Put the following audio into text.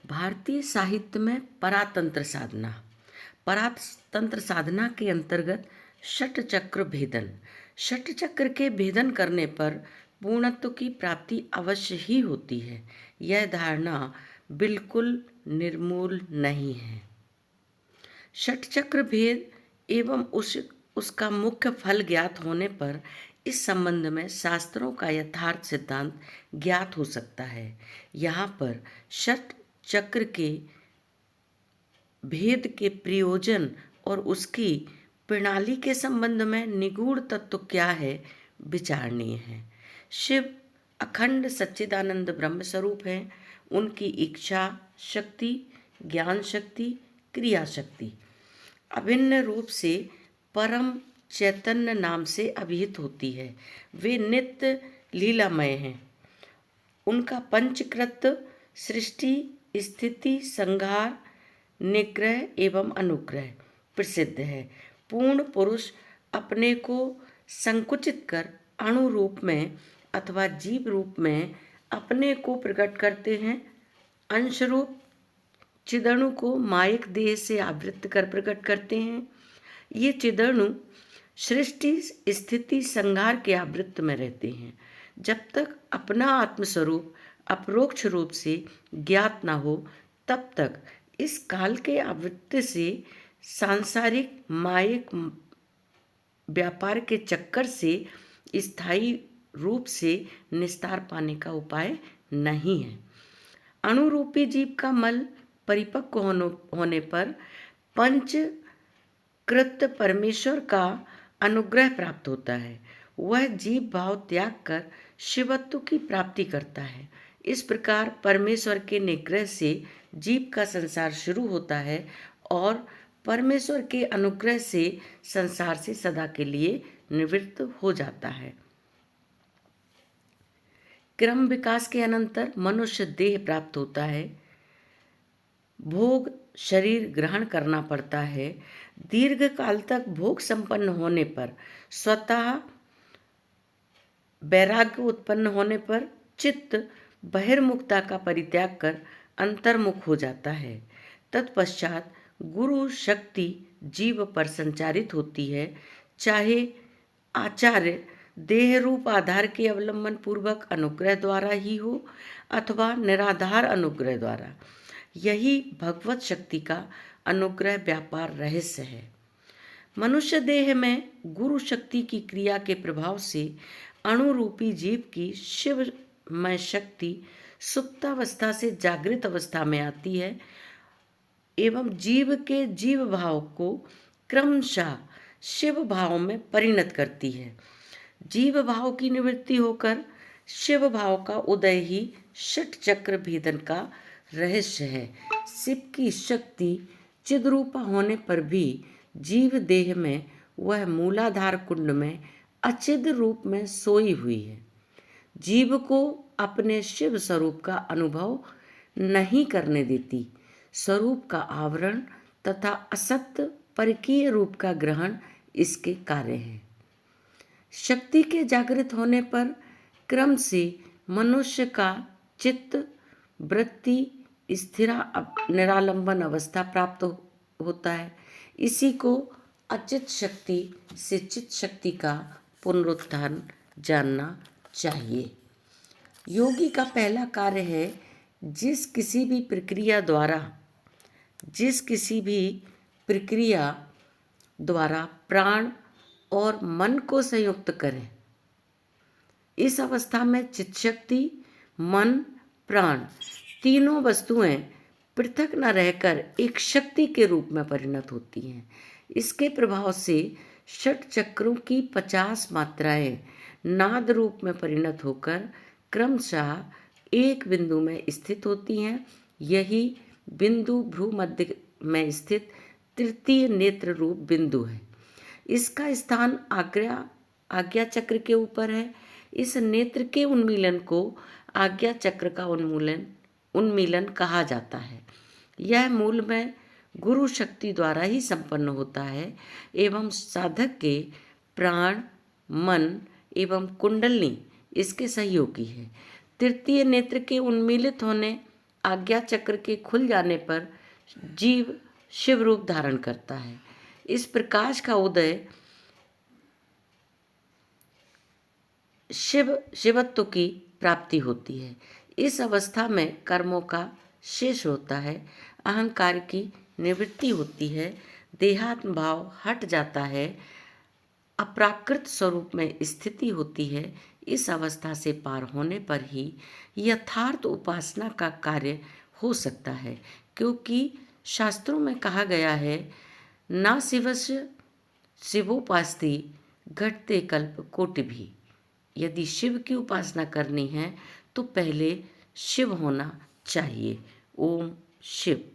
भारतीय साहित्य में परातंत्र साधना। परातंत्र साधना के अंतर्गत षट चक्र भेदन। षट चक्र के भेदन करने पर पूर्णत्व की प्राप्ति अवश्य ही होती है। यह धारणा बिल्कुल निर्मूल नहीं है। षट चक्र भेद एवं उसका मुख्य फल ज्ञात होने पर इस संबंध में शास्त्रों का यथार्थ सिद्धांत ज्ञात हो सकता है। यहाँ पर षट चक्र के भेद के प्रयोजन और उसकी प्रणाली के संबंध में निगूढ़ तत्व क्या है विचारणीय है। शिव अखंड सच्चिदानंद ब्रह्म स्वरूप है। उनकी इच्छा शक्ति, ज्ञान शक्ति, क्रिया शक्ति अभिन्न रूप से परम चैतन्य नाम से अभिहित होती है। वे नित्य लीलामय हैं। उनका पंचकृत्य सृष्टि, स्थिति, संहार, निग्रह एवं अनुग्रह प्रसिद्ध है। पूर्ण पुरुष अपने को संकुचित कर अणु रूप में अथवा जीव रूप में अपने को प्रकट करते हैं। अंश रूप चिदणु को मायिक देह से आवृत्त कर प्रकट करते हैं। ये चिदणु सृष्टि, स्थिति, संहार के आवृत्त में रहते हैं। जब तक अपना आत्मस्वरूप अपरोक्ष रूप से ज्ञात न हो तब तक इस काल के आवृत्ति से सांसारिक मायिक व्यापार के चक्कर से स्थायी रूप से निस्तार पाने का उपाय नहीं है। अणुरूपी जीव का मल परिपक्व होने पर पंच कृत्य परमेश्वर का अनुग्रह प्राप्त होता है। वह जीव भाव त्याग कर शिवत्व की प्राप्ति करता है। इस प्रकार परमेश्वर के निग्रह से जीव का संसार शुरू होता है और परमेश्वर के अनुग्रह से संसार से सदा के लिए निवृत्त हो जाता है। क्रम विकास के अनंतर मनुष्य देह प्राप्त होता है। भोग शरीर ग्रहण करना पड़ता है। दीर्घ काल तक भोग संपन्न होने पर स्वतः वैराग्य उत्पन्न होने पर चित्त बहिर्मुखता का परित्याग कर अंतर्मुख हो जाता है। तत्पश्चात गुरु शक्ति जीव पर संचारित होती है, चाहे आचार्य देह रूप आधार के अवलंबन पूर्वक अनुग्रह द्वारा ही हो अथवा निराधार अनुग्रह द्वारा। यही भगवत शक्ति का अनुग्रह व्यापार रहस्य है। मनुष्य देह में गुरु शक्ति की क्रिया के प्रभाव से अणुरूपी जीव की शिवमय शक्ति सुप्तावस्था से जागृत अवस्था में आती है एवं जीव के जीव भाव को क्रमशः शिव भाव में परिणत करती है। जीव भाव की निवृत्ति होकर शिव भाव का उदय ही षट चक्र भेदन का रहस्य है। शिव की शक्ति चिद्रूपा होने पर भी जीव देह में वह मूलाधार कुंड में अचिद रूप में सोई हुई है। जीव को अपने शिव स्वरूप का अनुभव नहीं करने देती। स्वरूप का आवरण तथा असत्य परकीय रूप का ग्रहण इसके कार्य है। शक्ति के जागृत होने पर क्रम से मनुष्य का चित्त वृत्ति स्थिरा निरालंबन अवस्था प्राप्त होता है। इसी को अचित शक्ति से चित शक्ति का पुनरुत्थान जानना चाहिए। योगी का पहला कार्य है जिस किसी भी प्रक्रिया द्वारा प्राण और मन को संयुक्त करें। इस अवस्था में चित्त शक्ति, मन, प्राण तीनों वस्तुएं पृथक न रहकर एक शक्ति के रूप में परिणत होती हैं। इसके प्रभाव से षट चक्रों की 50 मात्राएं नाद रूप में परिणत होकर क्रमशः एक बिंदु में स्थित होती हैं। यही बिंदु भ्रू मध्य में स्थित तृतीय नेत्र रूप बिंदु है। इसका स्थान आज्ञा चक्र के ऊपर है। इस नेत्र के उन्मीलन को आज्ञा चक्र का उन्मीलन कहा जाता है। यह मूल में गुरु शक्ति द्वारा ही संपन्न होता है एवं साधक के प्राण, मन एवं कुंडलिनी इसके सहयोगी है। तृतीय नेत्र के उन्मीलित होने आज्ञा चक्र के खुल जाने पर जीव शिव रूप धारण करता है। इस प्रकाश का उदय शिवत्व की प्राप्ति होती है। इस अवस्था में कर्मों का शेष होता है, अहंकार की निवृत्ति होती है, देहात्म भाव हट जाता है, अप्राकृत स्वरूप में स्थिति होती है। इस अवस्था से पार होने पर ही यथार्थ उपासना का कार्य हो सकता है, क्योंकि शास्त्रों में कहा गया है, ना शिवस्य शिवोपास्ति घटते कल्प कोटि भी। यदि शिव की उपासना करनी है तो पहले शिव होना चाहिए। ओम शिव।